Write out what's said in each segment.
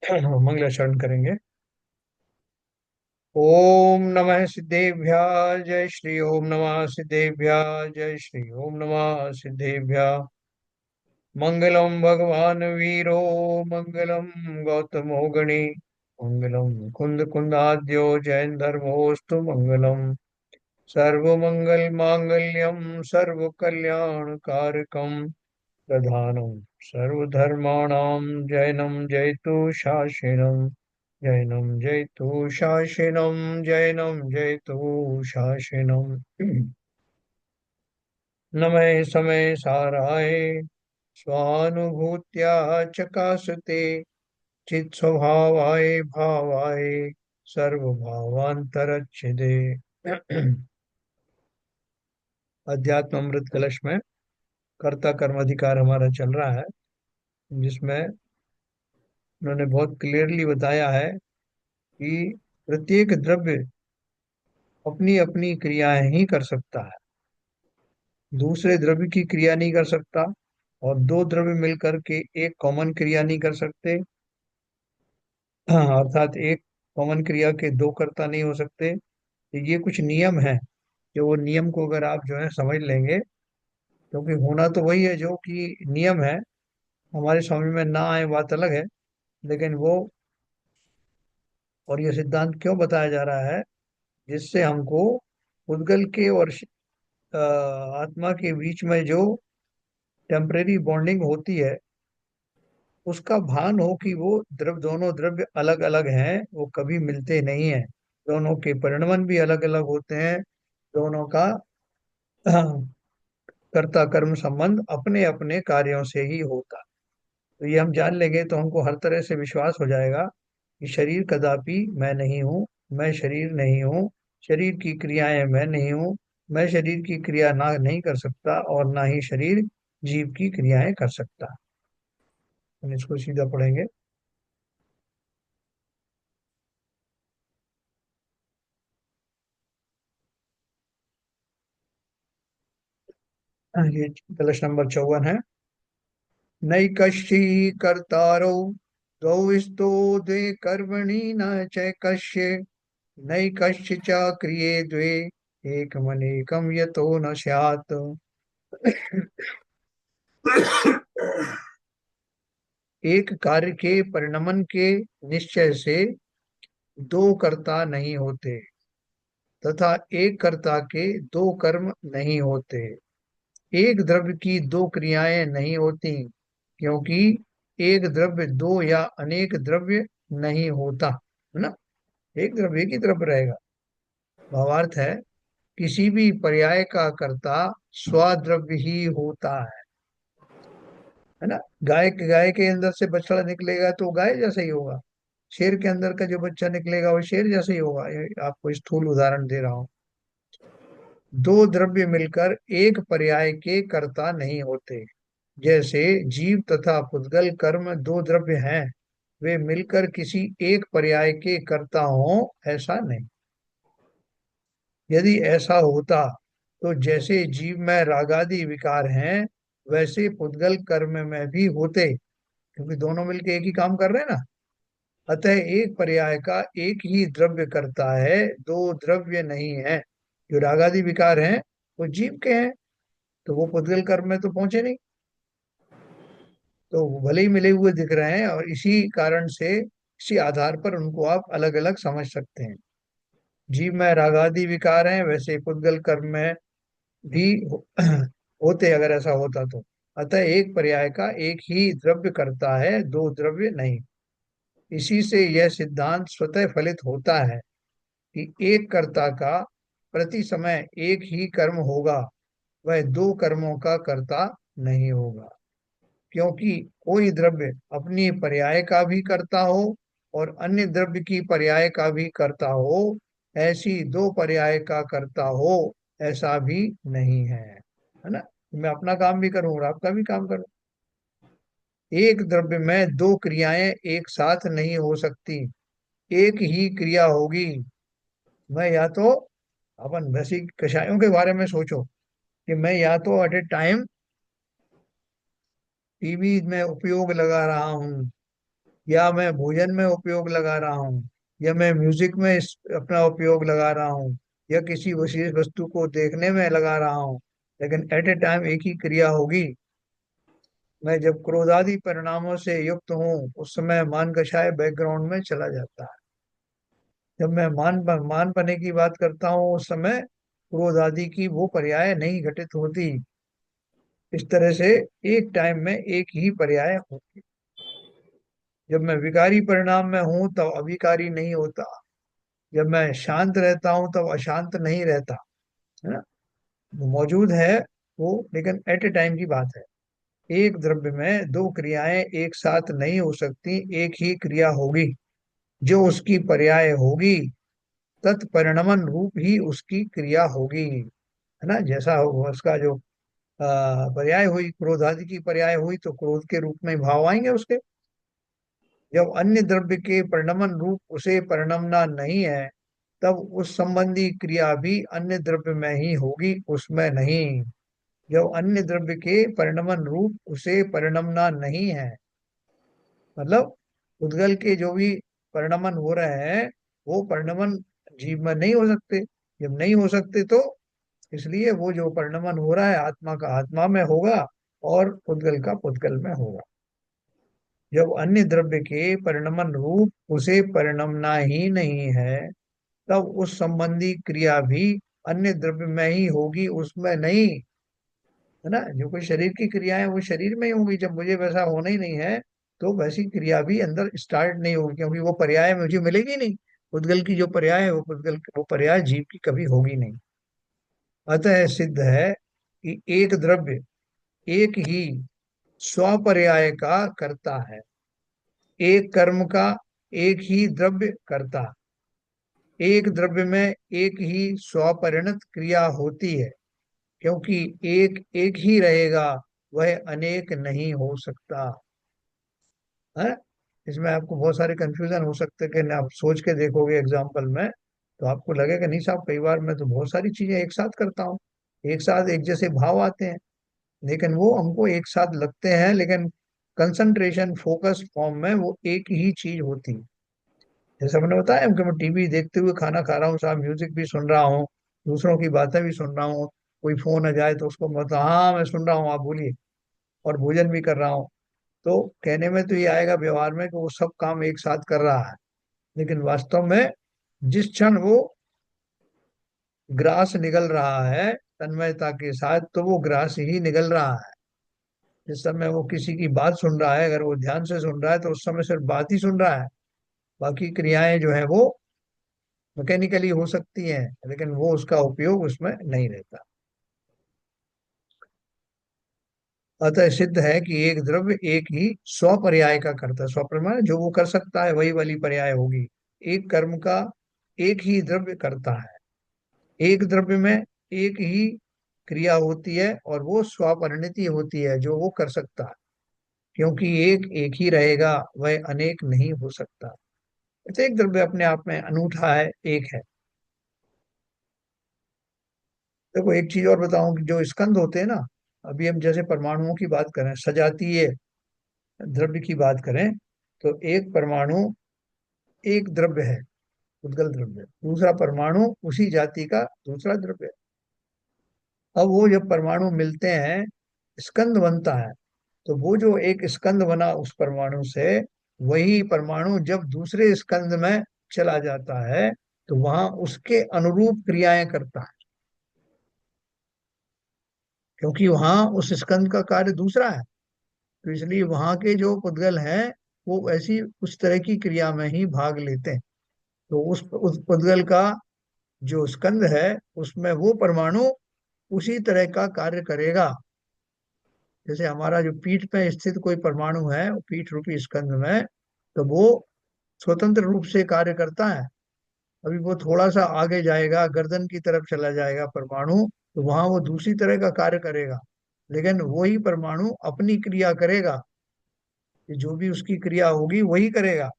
मंगलाचरण करेंगे। ओम नमः सिद्धेभ्यः जय श्री ओम नमः सिद्धेभ्यः जय श्री ओम नमः सिद्धेभ्यः। मंगलम भगवान वीरो मंगलम गौतमो गणे मंगलम कुंद कुंदाद्यो जैन धर्मोस्तु मंगलम। सर्वमंगल मांगल्यम सर्व कल्याण कारकम प्रधानम सर्वधर्माणां जैनम जयतु शासनम। जैनम जयतु शासनम जैनम जयतु शासनम। नमः समय साराय स्वानुभूत्या चकासते चित स्वभावाय भावाय सर्वभावांतरच्छिदे। अध्यात्म अमृत कलश में कर्ता कर्म अधिकार हमारा चल रहा है, जिसमें उन्होंने बहुत क्लियरली बताया है कि प्रत्येक द्रव्य अपनी अपनी क्रियाएं ही कर सकता है, दूसरे द्रव्य की क्रिया नहीं कर सकता। और दो द्रव्य मिलकर के एक कॉमन क्रिया नहीं कर सकते। अर्थात एक कॉमन क्रिया के दो कर्ता नहीं हो सकते। तो ये कुछ नियम है, जो वो नियम को अगर आप जो है समझ लेंगे, क्योंकि होना तो वही है जो कि नियम है। हमारे समझ में ना आए बात अलग है, लेकिन वो, और ये सिद्धांत क्यों बताया जा रहा है, जिससे हमको उद्गल के और आत्मा के बीच में जो टेम्परेरी बॉन्डिंग होती है, उसका भान हो कि वो दोनों द्रव्य अलग अलग हैं, वो कभी मिलते नहीं हैं। दोनों के परिणमन भी अलग अलग होते हैं। दोनों का कर्ता कर्म संबंध अपने अपने कार्यों से ही होता है। तो ये हम जान लेंगे तो हमको हर तरह से विश्वास हो जाएगा कि शरीर कदापि मैं नहीं हूँ, मैं शरीर नहीं हूँ, शरीर की क्रियाएं मैं नहीं हूँ, मैं शरीर की क्रिया ना नहीं कर सकता, और ना ही शरीर जीव की क्रियाएं कर सकता। हम इसको सीधा पढ़ेंगे। ये कलश नंबर 54 है। नैकश्ची कर्तारौ द्वौ स्तो द्वे कर्मणि न च कश्य नैकश्च च क्रिये द्वे एकमनेकं यतो न स्यात्। एक कार्य के परिणमन के निश्चय से दो कर्ता नहीं होते, तथा एक कर्ता के दो कर्म नहीं होते। एक द्रव्य की दो क्रियाएं नहीं होती, क्योंकि एक द्रव्य दो या अनेक द्रव्य नहीं होता, है ना। एक द्रव्य एक ही द्रव्य रहेगा। भावार्थ है, किसी भी पर्याय का कर्ता स्वद्रव्य ही होता है ना। गाय के अंदर से बछड़ा निकलेगा तो गाय जैसा ही होगा। शेर के अंदर का जो बच्चा निकलेगा वो शेर जैसा ही होगा। ये आपको स्थूल उदाहरण दे रहा हूँ। दो द्रव्य मिलकर एक पर्याय के कर्ता नहीं होते। जैसे जीव तथा पुद्गल कर्म दो द्रव्य हैं, वे मिलकर किसी एक पर्याय के कर्ता हों, ऐसा नहीं। यदि ऐसा होता तो जैसे जीव में रागादि विकार हैं, वैसे पुद्गल कर्म में भी होते, क्योंकि दोनों मिलकर एक ही काम कर रहे हैं ना। अतः एक पर्याय का एक ही द्रव्य करता है, दो द्रव्य नहीं है। जो रागादि विकार हैं वो जीव के हैं, तो वो पुद्गल कर्म में तो पहुंचे नहीं। तो वो भले ही मिले हुए दिख रहे हैं, और इसी कारण से इसी आधार पर उनको आप अलग अलग समझ सकते हैं। जीव में रागादि विकार हैं, वैसे पुद्गल कर्म में भी होते, अगर ऐसा होता तो। अतः एक पर्याय का एक ही द्रव्य करता है, दो द्रव्य नहीं। इसी से यह सिद्धांत स्वतः फलित होता है कि एक कर्ता का प्रति समय एक ही कर्म होगा, वह दो कर्मों का कर्ता नहीं होगा। क्योंकि कोई द्रव्य अपनी पर्याय का भी करता हो और अन्य द्रव्य की पर्याय का भी करता हो, ऐसी दो पर्याय का करता हो, ऐसा भी नहीं है ना। मैं अपना काम भी करूं और आपका भी काम करूं। एक द्रव्य में दो क्रियाएं एक साथ नहीं हो सकती, एक ही क्रिया होगी। मैं या तो, अपन वैसे ही कषायों के बारे में सोचो, कि मैं या तो एट ए टाइम टीवी में उपयोग लगा रहा हूँ, या मैं भोजन में उपयोग लगा रहा हूँ, या मैं म्यूजिक में अपना उपयोग लगा रहा हूँ, या किसी विशेष वस्तु को देखने में लगा रहा हूँ, लेकिन एट ए टाइम एक ही क्रिया होगी। मैं जब क्रोधादि परिणामों से युक्त हूँ उस समय मान कषाय बैकग्राउंड में चला जाता है। जब मैं मान बने की बात करता हूँ उस समय क्रोध आदि की वो पर्याय नहीं घटित होती। इस तरह से एक टाइम में एक ही पर्याय होती। जब मैं विकारी परिणाम में हूं तब अविकारी नहीं होता। जब मैं शांत रहता हूं तब अशांत नहीं रहता। है ना? वो मौजूद है वो, लेकिन एट ए टाइम की बात है। एक द्रव्य में दो क्रियाएं एक साथ नहीं हो सकती, एक ही क्रिया होगी। जो उसकी पर्याय होगी तत्परिणमन रूप ही उसकी क्रिया होगी। है ना? जैसा उसका जो पर्याय हुई, क्रोध आदि की पर्याय हुई तो क्रोध के रूप में भाव आएंगे उसके। जब अन्य द्रव्य के परिणमन रूप उसे परिणमना नहीं है तब उस संबंधी क्रिया भी अन्य द्रव्य में ही होगी, उसमें नहीं। जब अन्य द्रव्य के परिणमन रूप उसे परिणमना नहीं है, मतलब उद्गल के जो भी परिणमन हो रहे हैं वो परिणमन जीव में नहीं हो सकते। जब नहीं हो सकते तो इसलिए वो जो परिणमन हो रहा है आत्मा का आत्मा में होगा और पुद्गल का पुद्गल में होगा। जब अन्य द्रव्य के परिणमन रूप उसे परिणमना ही नहीं है तब उस संबंधी क्रिया भी अन्य द्रव्य में ही होगी, उसमें नहीं। है ना? जो कोई शरीर की क्रिया है वो शरीर में ही होगी। जब मुझे वैसा होना ही नहीं है तो वैसी क्रिया भी अंदर स्टार्ट नहीं होगी, क्योंकि वो पर्याय मुझे मिलेगी नहीं। पुद्गल की जो पर्याय है वो पुद्गल वो पर्याय जीव की कभी होगी नहीं। अतः सिद्ध है कि एक द्रव्य एक ही स्वपर्याय का करता है। एक कर्म का एक ही द्रव्य करता। एक द्रव्य में एक ही स्वपरिणत क्रिया होती है, क्योंकि एक एक ही रहेगा, वह अनेक नहीं हो सकता। है? इसमें आपको बहुत सारे कंफ्यूजन हो सकते हैं कि आप सोच के देखोगे एग्जाम्पल में तो आपको लगेगा नहीं साहब, कई बार मैं तो बहुत सारी चीजें एक साथ करता हूँ, एक साथ एक जैसे भाव आते हैं, लेकिन वो हमको एक साथ लगते हैं, लेकिन कंसंट्रेशन फोकस फॉर्म में वो एक ही चीज होती है। जैसे मैंने बताया कि मैं टीवी देखते हुए खाना खा रहा हूँ, साहब म्यूजिक भी सुन रहा हूँ, दूसरों की बातें भी सुन रहा हूँ, कोई फोन आ जाए तो उसको मतलब हाँ मैं सुन रहा हूँ, आप बोलिए, और भोजन भी कर रहा हूँ। तो कहने में तो ये आएगा व्यवहार में कि वो सब काम एक साथ कर रहा है, लेकिन वास्तव में जिस क्षण वो ग्रास निगल रहा है तन्मयता के साथ तो वो ग्रास ही निगल रहा है। जिस समय वो किसी की बात सुन रहा है, अगर वो ध्यान से सुन रहा है तो उस समय सिर्फ बात ही सुन रहा है। बाकी क्रियाएं जो है वो मैकेनिकली हो सकती हैं, लेकिन वो उसका उपयोग उसमें नहीं रहता। अतः सिद्ध है कि एक द्रव्य एक ही स्वपर्याय का करता है। स्वपर्याय जो वो कर सकता है वही वाली पर्याय होगी। एक कर्म का एक ही द्रव्य करता है। एक द्रव्य में एक ही क्रिया होती है और वो स्वपरिणति होती है जो वो कर सकता है, क्योंकि एक एक ही रहेगा, वह अनेक नहीं हो सकता। प्रत्येक द्रव्य अपने आप में अनूठा है, एक है। देखो एक चीज और बताऊं कि जो स्कंद होते हैं ना, अभी हम जैसे परमाणुओं की बात करें, सजातीय द्रव्य की बात करें, तो एक परमाणु एक द्रव्य है, उद्गल द्रव्य, दूसरा परमाणु उसी जाति का दूसरा द्रव्य है। अब वो जब परमाणु मिलते हैं स्कंद बनता है, तो वो जो एक स्कंद बना उस परमाणु से, वही परमाणु जब दूसरे स्कंद में चला जाता है तो वहां उसके अनुरूप क्रियाएं करता है, क्योंकि वहां उस स्कंद का कार्य दूसरा है। तो इसलिए वहां के जो पुद्गल हैं वो ऐसी उस तरह की क्रिया में ही भाग लेते हैं। तो उस पुद्गल का जो स्कंद है उसमें वो परमाणु उसी तरह का कार्य करेगा। जैसे हमारा जो पीठ पे स्थित कोई परमाणु है पीठ रूपी स्कंद में, तो वो स्वतंत्र रूप से कार्य करता है। अभी वो थोड़ा सा आगे जाएगा, गर्दन की तरफ चला जाएगा परमाणु, तो वहां वो दूसरी तरह का कार्य करेगा, लेकिन वही परमाणु अपनी क्रिया करेगा, कि जो भी उसकी क्रिया होगी वही करेगा।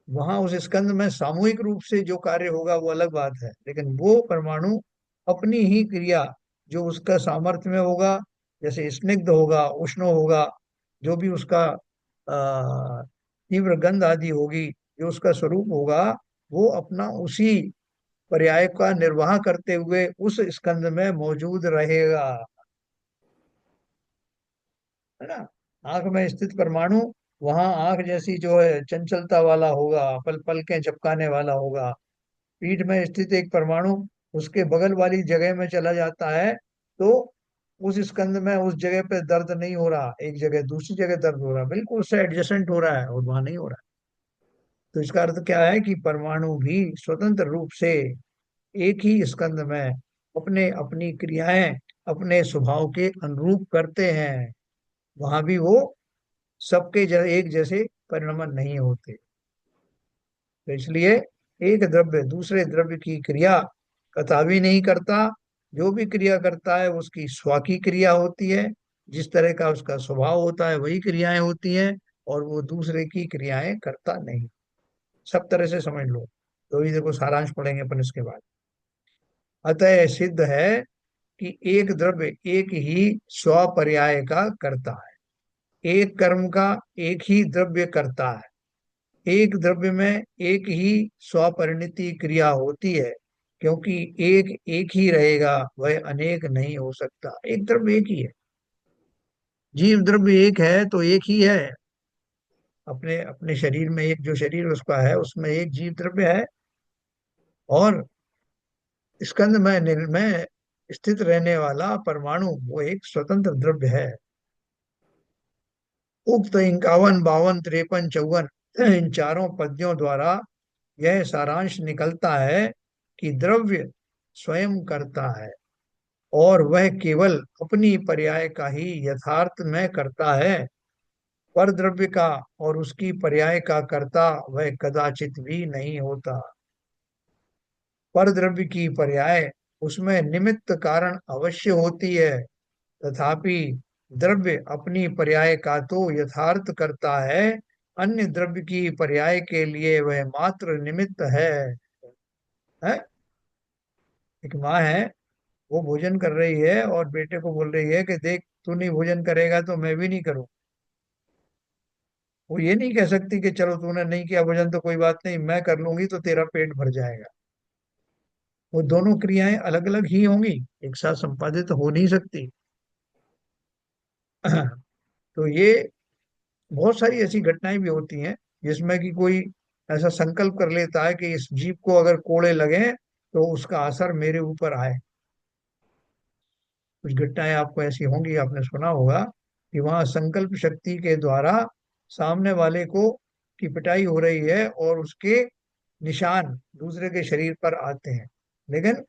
वहां उस स्कंद में सामूहिक रूप से जो कार्य होगा वो अलग बात है, लेकिन वो परमाणु अपनी ही क्रिया जो उसका सामर्थ्य में होगा, जैसे स्निग्ध होगा, उष्ण होगा, जो भी उसका तीव्र गंध आदि होगी, जो उसका स्वरूप होगा, वो अपना उसी पर्याय का निर्वाह करते हुए उस स्कंद में मौजूद रहेगा। है ना। आंख में स्थित परमाणु वहां आंख जैसी जो है चंचलता वाला होगा, पल पलकें झपकाने वाला होगा। पीठ में स्थित एक परमाणु उसके बगल वाली जगह में चला जाता है, तो उस स्कंद में उस जगह पे दर्द नहीं हो रहा, एक जगह दूसरी जगह दर्द हो रहा, बिल्कुल उससे एडजेसेंट हो रहा है और वहां नहीं हो रहा। तो इसका अर्थ क्या है कि परमाणु भी स्वतंत्र रूप से एक ही स्कंद में अपने अपनी क्रियाएं अपने स्वभाव के अनुरूप करते हैं। वहां भी वो सबके एक जैसे परिणमन नहीं होते। तो इसलिए एक द्रव्य दूसरे द्रव्य की क्रिया कथा भी नहीं करता। जो भी क्रिया करता है उसकी स्व की क्रिया होती है, जिस तरह का उसका स्वभाव होता है वही क्रियाएं होती हैं, और वो दूसरे की क्रियाएं करता नहीं। सब तरह से समझ लो। तो ये देखो सारांश पढ़ेंगे अपन इसके बाद। अतः सिद्ध है कि एक द्रव्य एक ही स्वपर्याय का करता है। एक कर्म का एक ही द्रव्य करता है। एक द्रव्य में एक ही स्वपरिणति क्रिया होती है, क्योंकि एक एक ही रहेगा, वह अनेक नहीं हो सकता। एक द्रव्य एक ही है। जीव द्रव्य एक है तो एक ही है। अपने अपने शरीर में एक जो शरीर उसका है उसमें एक जीव द्रव्य है, और स्कंद में स्थित रहने वाला परमाणु वो एक स्वतंत्र द्रव्य है। उक्त 51 52 53 54 इन चारों पद्यों द्वारा यह सारांश निकलता है कि द्रव्य स्वयं करता है, और वह केवल अपनी पर्याय का ही यथार्थ में करता है। पर द्रव्य का और उसकी पर्याय का कर्ता वह कदाचित भी नहीं होता। पर द्रव्य की पर्याय उसमें निमित्त कारण अवश्य होती है, तथापि द्रव्य अपनी पर्याय का तो यथार्थ करता है, अन्य द्रव्य की पर्याय के लिए वह मात्र निमित्त है? एक माँ है, वो भोजन कर रही है और बेटे को बोल रही है कि देख, तू नहीं भोजन करेगा तो मैं भी नहीं करूँ। वो ये नहीं कह सकती कि चलो तूने नहीं किया भोजन तो कोई बात नहीं, मैं कर लूंगी तो तेरा पेट भर जाएगा। वो दोनों क्रियाएं अलग अलग ही होंगी, एक साथ संपादित हो नहीं सकती। तो ये बहुत सारी ऐसी घटनाएं भी होती हैं जिसमें कि कोई ऐसा संकल्प कर लेता है कि इस जीव को अगर कोड़े लगे तो उसका असर मेरे ऊपर आए। कुछ घटनाएं आपको ऐसी होंगी, आपने सुना होगा कि वहां संकल्प शक्ति के द्वारा सामने वाले को की पिटाई हो रही है और उसके निशान दूसरे के शरीर पर आते हैं, लेकिन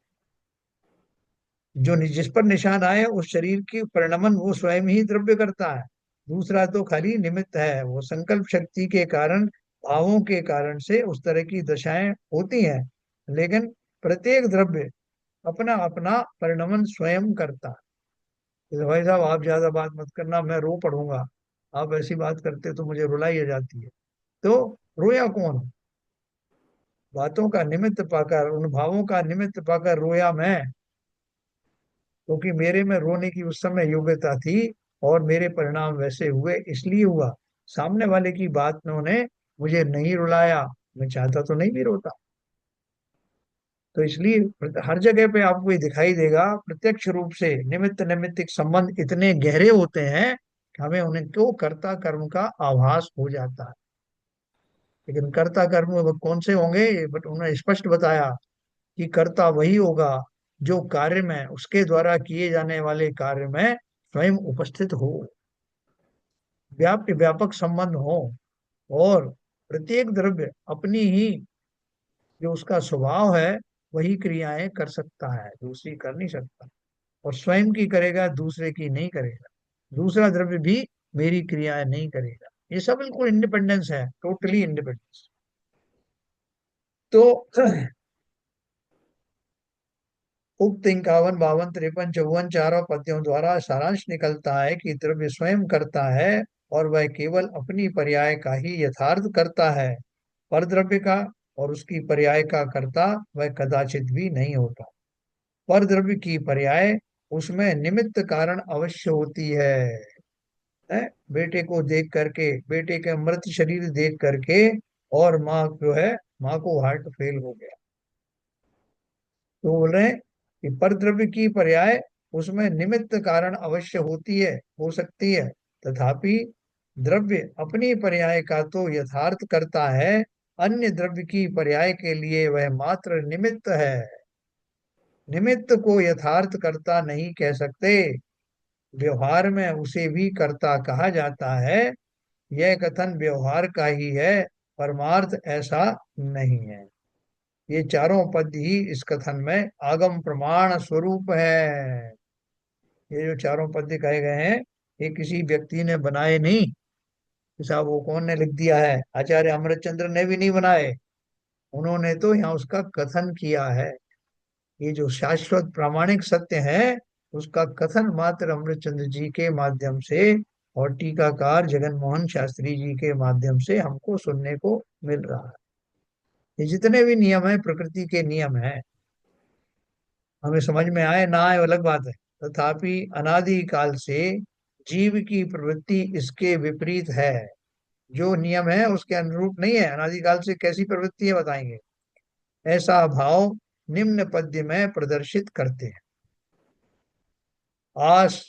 जो जिस पर निशान आए उस शरीर की परिणमन वो स्वयं ही द्रव्य करता है। दूसरा तो खाली निमित्त है। वो संकल्प शक्ति के कारण, भावों के कारण से उस तरह की दशाएं होती हैं, लेकिन प्रत्येक द्रव्य अपना अपना परिणमन स्वयं करता है। तो भाई साहब आप ज्यादा बात मत करना, मैं रो पड़ूंगा। आप ऐसी बात करते तो मुझे रुलाई आ जाती है। तो रोया कौन? बातों का निमित्त पाकर, उन भावों का निमित्त पाकर रोया मैं, क्योंकि मेरे में रोने की उस समय योग्यता थी, और मेरे परिणाम वैसे हुए इसलिए हुआ। सामने वाले की बातों ने मुझे नहीं रुलाया, मैं चाहता तो नहीं भी रोता। तो इसलिए हर जगह पे आपको ये दिखाई देगा प्रत्यक्ष रूप से निमित्त निमित्तिक संबंध इतने गहरे होते हैं कि हमें उनको कर्ता कर्म का आभास हो जाता है। लेकिन कर्ता कर्म वो कौन से होंगे, बट उन्होंने स्पष्ट बताया कि कर्ता वही होगा जो कार्य में, उसके द्वारा किए जाने वाले कार्य में स्वयं उपस्थित हो, व्याप्य व्यापक संबंध हो, और प्रत्येक द्रव्य अपनी ही जो उसका स्वभाव है वही क्रियाएं कर सकता है, दूसरी कर नहीं सकता। और स्वयं की करेगा, दूसरे की नहीं करेगा। दूसरा द्रव्य भी मेरी क्रियाएं नहीं करेगा। ये सब बिल्कुल इंडिपेंडेंस है, टोटली इंडिपेंडेंस। तो उक्त 51 52 53 54 चारों पद्यों द्वारा सारांश निकलता है कि द्रव्य स्वयं करता है, और वह केवल अपनी पर्याय का ही यथार्थ करता है। पर द्रव्य का और उसकी पर्याय का कर्ता वह कदाचित भी नहीं होता। पर द्रव्य की पर्याय उसमें निमित्त कारण अवश्य होती है। है, बेटे को देख करके, बेटे के मृत शरीर देख करके, और माँ जो है, माँ को हार्ट फेल हो गया। तो बोल रहे हैं कि परद्रव्य की पर्याय उसमें निमित्त कारण अवश्य होती है, हो सकती है, तथापि द्रव्य अपनी पर्याय का तो यथार्थ करता है, अन्य द्रव्य की पर्याय के लिए वह मात्र निमित्त है। निमित्त को यथार्थ करता नहीं कह सकते, व्यवहार में उसे भी कर्ता कहा जाता है। यह कथन व्यवहार का ही है, परमार्थ ऐसा नहीं है। ये चारों पद ही इस कथन में आगम प्रमाण स्वरूप है। ये जो चारों पद कहे गए हैं, ये किसी व्यक्ति ने बनाए नहीं कि साहब वो कौन ने लिख दिया है, आचार्य अमृतचंद्र ने भी नहीं बनाए। उन्होंने तो यहाँ उसका कथन किया है। ये जो शाश्वत प्रामाणिक सत्य है, उसका कथन मात्र अमृतचंद्र जी के माध्यम से और टीकाकार जगन मोहन शास्त्री जी के माध्यम से हमको सुनने को मिल रहा है। ये जितने भी नियम है प्रकृति के नियम है, हमें समझ में आए ना आए वो अलग बात है, तथापि अनादि काल से जीव की प्रवृत्ति इसके विपरीत है। जो नियम है उसके अनुरूप नहीं है, अनादि काल से कैसी प्रवृत्ति है बताएंगे। ऐसा भाव निम्न पद्य में प्रदर्शित करते हैं। आस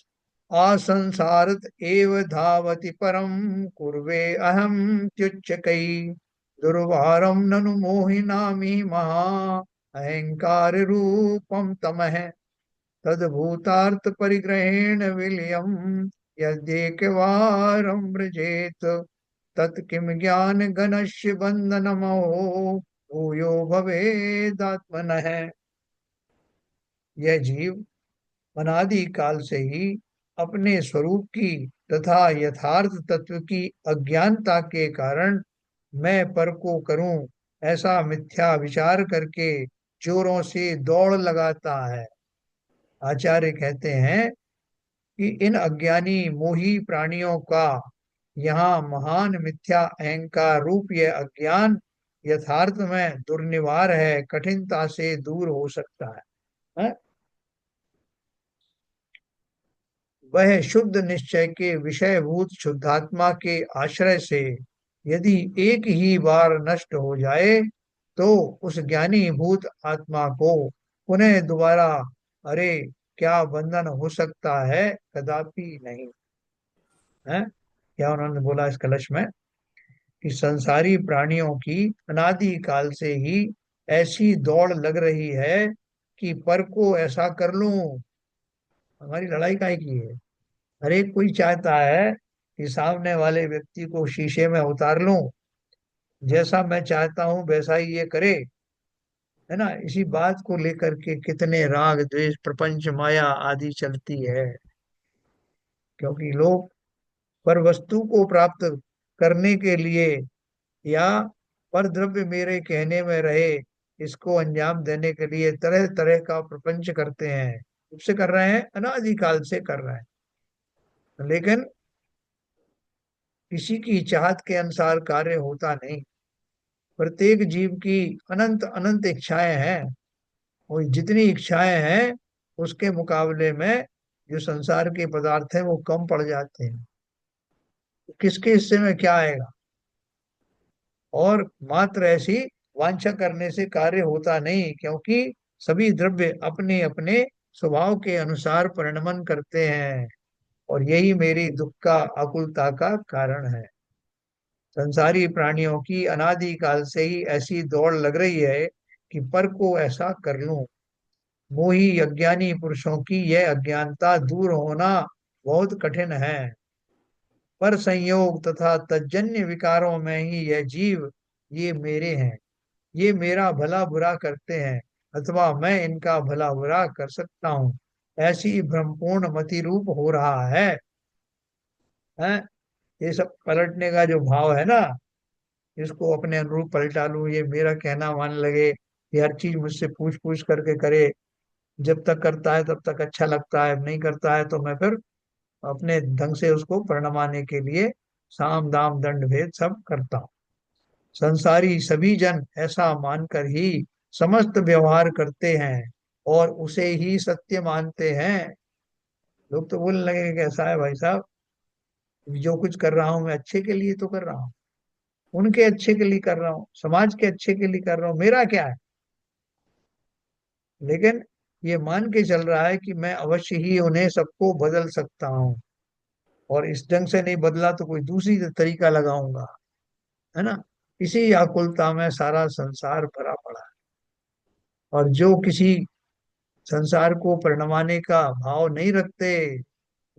आसंसारत एव धावति परम कुर्वे अहम त्युच्चकै दुर्वारम ननु मोहिनामि महा अहंकार रूपम तमः तद्भूतार्थ परिग्रहेण विलयम यद्येकवारं व्रजेत तत्किं ज्ञान गणस्य बंधनमो भूयो भवेदात्मनः। यह जीव अनादि काल से ही अपने स्वरूप की तथा यथार्थ तत्व की अज्ञानता के कारण मैं पर को करूं ऐसा मिथ्या विचार करके जोरों से दौड़ लगाता है। आचार्य कहते हैं कि इन अज्ञानी मोही प्राणियों का यहाँ महान मिथ्या अहंकार रूप यह अज्ञान यथार्थ में दुर्निवार है, कठिनता से दूर हो सकता है? वह शुद्ध निश्चय के विषयभूत शुद्धात्मा के आश्रय से यदि एक ही बार नष्ट हो जाए, तो उस ज्ञानी भूत आत्मा को पुनः दोबारा, अरे क्या बंधन हो सकता है? कदापि नहीं है। क्या उन्होंने बोला इस कलश में कि संसारी प्राणियों की अनादि काल से ही ऐसी दौड़ लग रही है कि पर को ऐसा कर लूं। हमारी लड़ाई काहे की है? हर एक कोई चाहता है कि सामने वाले व्यक्ति को शीशे में उतार लूं, जैसा मैं चाहता हूं वैसा ही ये करे, है ना। इसी बात को लेकर के कितने राग द्वेष प्रपंच माया आदि चलती है, क्योंकि लोग पर वस्तु को प्राप्त करने के लिए या पर द्रव्य मेरे कहने में रहे, इसको अंजाम देने के लिए तरह तरह का प्रपंच करते हैं। कब से कर रहे हैं? अनादिकाल से कर रहे हैं, लेकिन किसी की चाहत के अनुसार कार्य होता नहीं। प्रत्येक जीव की अनंत अनंत इच्छाएं हैं, और जितनी इच्छाएं हैं उसके मुकाबले में जो संसार के पदार्थ हैं वो कम पड़ जाते हैं। तो किसके हिस्से में क्या आएगा? और मात्र ऐसी वांछा करने से कार्य होता नहीं, क्योंकि सभी द्रव्य अपने अपने स्वभाव के अनुसार परिणमन करते हैं, और यही मेरी दुख का आकुलता का कारण है। संसारी प्राणियों की अनादि काल से ही ऐसी दौड़ लग रही है कि पर को ऐसा कर लूं। मोही अज्ञानी पुरुषों की यह अज्ञानता दूर होना बहुत कठिन है। पर संयोग तथा तज्जन्य विकारों में ही यह जीव, ये मेरे हैं, ये मेरा भला बुरा करते हैं, अथवा मैं इनका भला बुरा कर सकता हूँ, ऐसी भ्रमपूर्ण मति रूप हो रहा है। ये सब पलटने का जो भाव है ना, इसको अपने अनुरूप पलटा लूं, ये मेरा कहना मान लगे, ये हर चीज मुझसे पूछ पूछ करके करे, जब तक करता है तब तक अच्छा लगता है, नहीं करता है तो मैं फिर अपने ढंग से उसको परिणमाने के लिए साम दाम दंड भेद सब करता हूँ। संसारी सभी जन ऐसा मानकर ही समस्त व्यवहार करते हैं और उसे ही सत्य मानते हैं। लोग तो बोलने लगे कैसा है भाई साहब, जो कुछ कर रहा हूं मैं अच्छे के लिए तो कर रहा हूँ, उनके अच्छे के लिए कर रहा हूँ, समाज के अच्छे के लिए कर रहा हूँ, मेरा क्या है। लेकिन ये मान के चल रहा है कि मैं अवश्य ही उन्हें सबको बदल सकता हूँ, और इस ढंग से नहीं बदला तो कोई दूसरी तरीका लगाऊंगा, है ना। इसी आकुलता में सारा संसार भरा पड़ा है। और जो किसी संसार को परिणमाने का भाव नहीं रखते,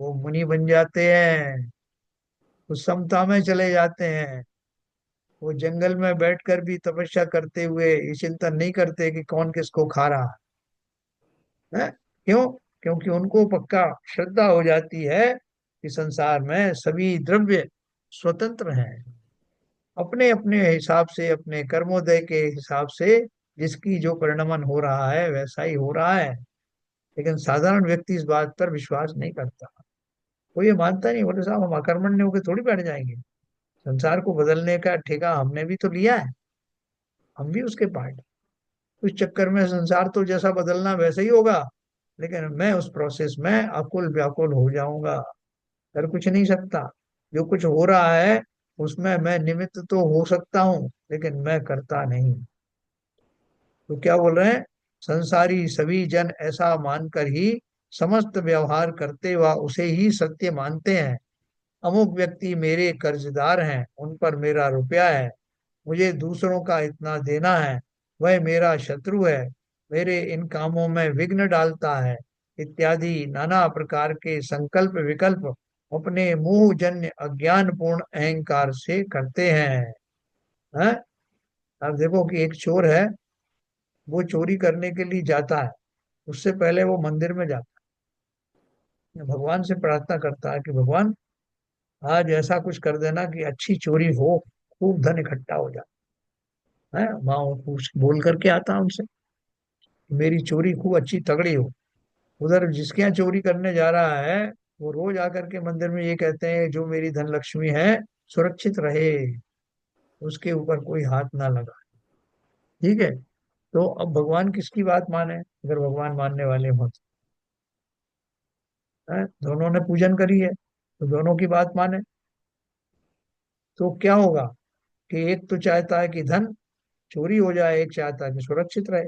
वो मुनि बन जाते हैं, वो समता में चले जाते हैं। वो जंगल में बैठकर भी तपस्या करते हुए ये चिंतन नहीं करते कि कौन किसको खा रहा है। क्यों? क्योंकि उनको पक्का श्रद्धा हो जाती है कि संसार में सभी द्रव्य स्वतंत्र हैं, अपने अपने हिसाब से, अपने कर्मोदय के हिसाब से जिसकी जो परिणमन हो रहा है वैसा ही हो रहा है। लेकिन साधारण व्यक्ति इस बात पर विश्वास नहीं करता। वो ये मानता नहीं, बोले साहब हम अकर्मण्य होकर थोड़ी बैठ जाएंगे, संसार को बदलने का ठेका हमने भी तो लिया है, हम भी उसके पार्ट। उस चक्कर में संसार तो जैसा बदलना वैसे ही होगा, लेकिन मैं उस प्रोसेस में अकुल व्याकुल हो जाऊंगा, कर कुछ नहीं सकता। जो कुछ हो रहा है उसमें मैं निमित्त तो हो सकता हूँ, लेकिन मैं करता नहीं। तो क्या बोल रहे हैं, संसारी सभी जन ऐसा मानकर ही समस्त व्यवहार करते व उसे ही सत्य मानते हैं। अमुक व्यक्ति मेरे कर्जदार हैं, उन पर मेरा रुपया है, मुझे दूसरों का इतना देना है, वह मेरा शत्रु है, मेरे इन कामों में विघ्न डालता है, इत्यादि नाना प्रकार के संकल्प विकल्प अपने मोह जन्य अज्ञान पूर्ण अहंकार से करते हैं। हैं? अब देखो कि एक चोर है, वो चोरी करने के लिए जाता है, उससे पहले वो मंदिर में जाता है, भगवान से प्रार्थना करता है कि भगवान आज ऐसा कुछ कर देना कि अच्छी चोरी हो, खूब धन इकट्ठा हो जाए। है, वहां पूछ बोल करके आता है उनसे कि मेरी चोरी खूब अच्छी तगड़ी हो। उधर जिसके यहाँ चोरी करने जा रहा है, वो रोज आकर के मंदिर में ये कहते हैं जो मेरी धन लक्ष्मी है सुरक्षित रहे, उसके ऊपर कोई हाथ ना लगा। ठीक है। तो अब भगवान किसकी बात माने, अगर भगवान मानने वाले हों तो? हैं? दोनों ने पूजन करी है तो दोनों की बात माने। तो क्या होगा कि एक तो चाहता है कि धन चोरी हो जाए, एक चाहता है कि सुरक्षित रहे।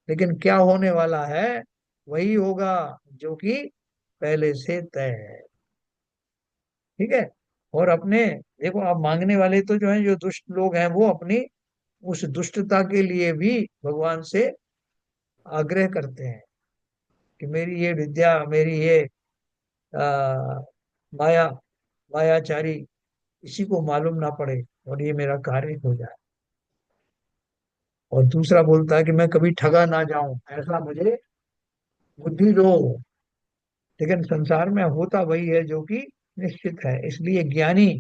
लेकिन क्या होने वाला है वही होगा जो कि पहले से तय है। ठीक है। और अपने, देखो आप मांगने वाले तो जो है, जो दुष्ट लोग हैं वो अपनी उस दुष्टता के लिए भी भगवान से आग्रह करते हैं कि मेरी ये विद्या, मेरी ये आ, माया, मायाचारी किसी को मालूम ना पड़े और ये मेरा कार्य हो जाए। और दूसरा बोलता है कि मैं कभी ठगा ना जाऊं, ऐसा मुझे बुद्धि दो। लेकिन संसार में होता वही है जो कि निश्चित है, इसलिए ज्ञानी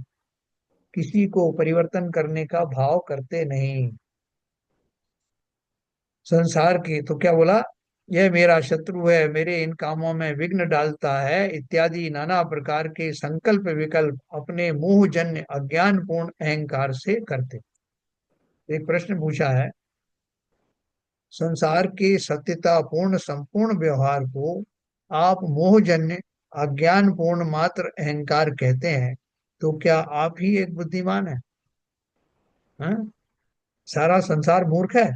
किसी को परिवर्तन करने का भाव करते नहीं। संसार की तो क्या बोला, यह मेरा शत्रु है, मेरे इन कामों में विघ्न डालता है, इत्यादि नाना प्रकार के संकल्प विकल्प अपने मोह जन्य अज्ञान पूर्ण अहंकार से करते। एक प्रश्न पूछा है, संसार के सत्यता पूर्ण संपूर्ण व्यवहार को आप मोहजन्य अज्ञान पूर्ण मात्र अहंकार कहते हैं, तो क्या आप ही एक बुद्धिमान है? हाँ? सारा संसार मूर्ख है?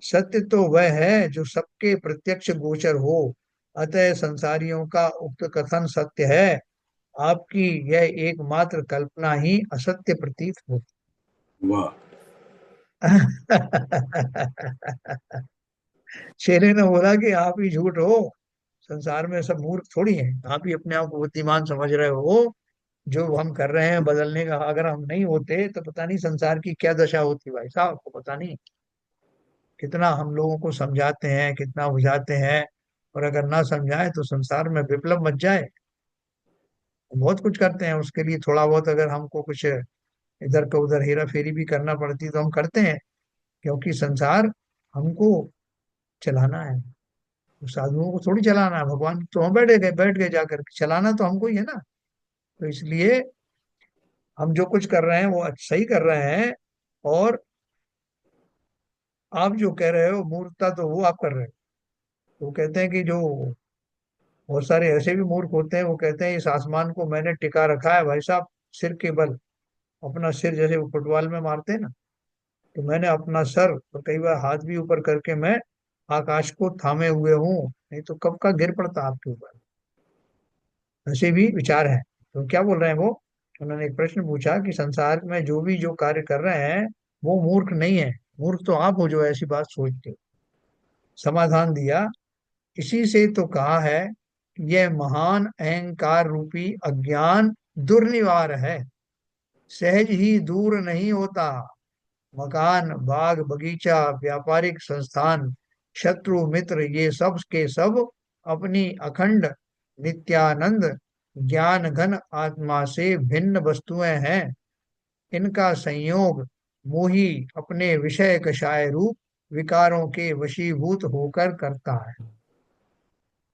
सत्य तो वह है जो सबके प्रत्यक्ष गोचर हो, अतः संसारियों का उक्त कथन सत्य है, आपकी यह एकमात्र कल्पना ही असत्य प्रतीत होती। वाह। शेरे ने बोला कि आप ही झूठ हो, संसार में सब मूर्ख थोड़ी हैं, आप ही अपने आप को बुद्धिमान समझ रहे हो। जो हम कर रहे हैं बदलने का, अगर हम नहीं होते तो पता नहीं संसार की क्या दशा होती, भाई साहब आपको पता नहीं। कितना हम लोगों को समझाते हैं, कितना बुझाते हैं, और अगर ना समझाए तो संसार में विप्लव मच जाए। बहुत कुछ करते हैं उसके लिए, थोड़ा बहुत अगर हमको कुछ इधर का उधर हेरा फेरी भी करना पड़ती तो हम करते हैं, क्योंकि संसार हमको चलाना है। तो साधुओं को थोड़ी चलाना है, भगवान तो हम बैठ गए जाकर के, चलाना तो हमको ही है ना। तो इसलिए हम जो कुछ कर रहे हैं वो सही कर रहे हैं। और आप जो कह रहे हो मूर्खता, तो वो आप कर रहे हो। तो कहते हैं कि जो बहुत सारे ऐसे भी मूर्ख होते हैं, वो कहते हैं इस आसमान को मैंने टिका रखा है भाई साहब सिर के बल, अपना सिर, जैसे वो फुटबॉल में मारते हैं ना, तो मैंने अपना सर और कई बार हाथ भी ऊपर करके मैं आकाश को थामे हुए हूँ, नहीं तो कब का गिर पड़ता आपके ऊपर। ऐसे भी विचार हैं। तो क्या बोल रहे हैं वो, उन्होंने एक प्रश्न पूछा कि संसार में जो भी जो कार्य कर रहे हैं वो मूर्ख नहीं है, मूर्ख तो आप हो जो ऐसी बात सोचते हो। समाधान दिया, इसी से तो कहा है कि यह महान अहंकार रूपी अज्ञान दुर्निवार है, सहज ही दूर नहीं होता। मकान, बाग, बगीचा, व्यापारिक संस्थान, शत्रु, मित्र, ये सब के सब अपनी अखंड नित्यानंद ज्ञान घन आत्मा से भिन्न वस्तुएं हैं। इनका संयोग मोही अपने विषय कषाय रूप विकारों के वशीभूत होकर करता है।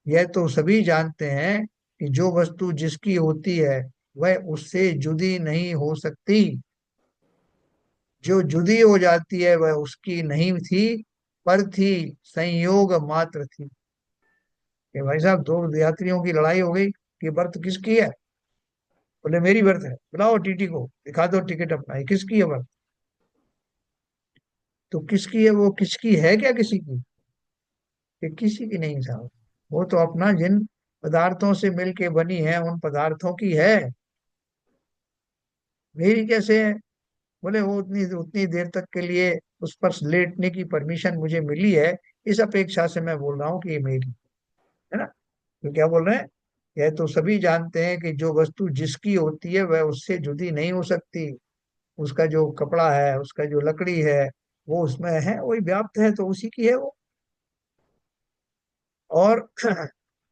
यह तो सभी जानते हैं कि जो वस्तु जिसकी होती है वह उससे जुदी नहीं हो सकती, जो जुदी हो जाती है वह उसकी नहीं थी, पर थी, संयोग मात्र थी। कि भाई साहब दो यात्रियों की लड़ाई हो गई कि बर्थ किसकी है, बोले मेरी बर्थ है, बुलाओ टीटी को, दिखा दो टिकट अपना, ये किसकी है बर्थ। तो किसकी है वो, किसकी है क्या किसी की, कि किसी की नहीं साहब, वो तो अपना जिन पदार्थों से मिलके बनी है उन पदार्थों की है, मेरी कैसे है। बोले वो उतनी उतनी देर तक के लिए उस पर लेटने की परमिशन मुझे मिली है, इस अपेक्षा से मैं बोल रहा हूँ कि ये मेरी है ना। तो क्या बोल रहे हैं, यह तो सभी जानते हैं कि जो वस्तु जिसकी होती है वह उससे जुदी नहीं हो सकती। उसका जो कपड़ा है, उसका जो लकड़ी है, वो उसमें है, वही व्याप्त है, तो उसी की है वो। और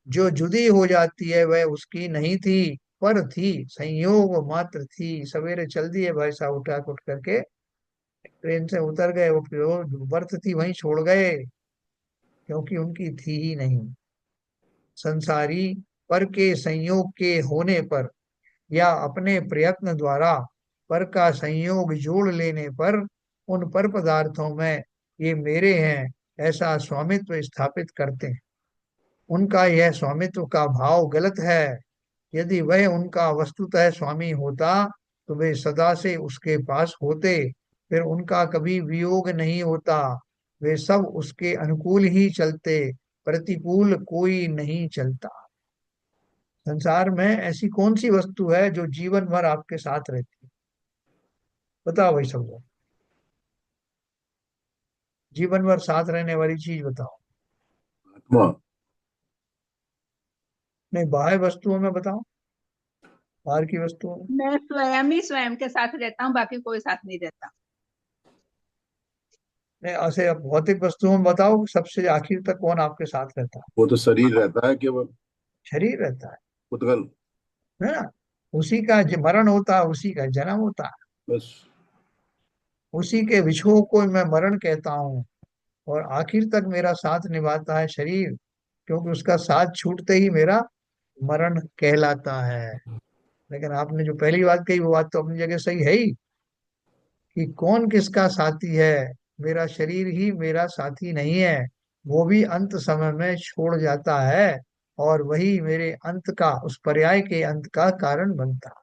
जो जुदी हो जाती है वह उसकी नहीं थी, पर थी, संयोग मात्र थी। सवेरे चल दिए भाई साहब, उठा उठ करके ट्रेन से उतर गए, वो फिर वो बर्थ थी वहीं छोड़ गए, क्योंकि उनकी थी ही नहीं। संसारी पर के संयोग के होने पर या अपने प्रयत्न द्वारा पर का संयोग जोड़ लेने पर उन पर पदार्थों में ये मेरे हैं ऐसा स्वामित्व स्थापित करते हैं। उनका यह स्वामित्व का भाव गलत है। यदि वह उनका वस्तुतः स्वामी होता तो वे सदा से उसके पास होते, फिर उनका कभी वियोग नहीं होता, वे सब उसके अनुकूल ही चलते, प्रतिकूल कोई नहीं चलता। संसार में ऐसी कौन सी वस्तु है जो जीवन भर आपके साथ रहती है, बताओ भाई सब लोग, जीवन भर साथ रहने वाली चीज बताओ। आत्मा। नहीं, बाह्य वस्तुओं में बताओ, बाहर की वस्तुओं में। मैं स्वयं ही स्वयं के साथ रहता हूँ, बाकी कोई साथ नहीं रहता। नहीं, ऐसे भौतिक वस्तुओं में बताओ, सबसे आखिर तक कौन आपके साथ रहता है। वो तो शरीर रहता है केवल। शरीर रहता पुद्गल। है ना। उसी का मरण होता है, उसी का जन्म होता है, बस। उसी के विछोह को मैं मरण कहता हूँ। और आखिर तक मेरा साथ निभाता है शरीर, क्योंकि उसका साथ छूटते ही मेरा मरण कहलाता है। लेकिन आपने जो पहली बात कही वो बात तो अपनी जगह सही है ही, कि कौन किसका साथी है। मेरा शरीर ही मेरा साथी नहीं है, वो भी अंत समय में छोड़ जाता है, और वही मेरे अंत का, उस पर्याय के अंत का कारण बनता है।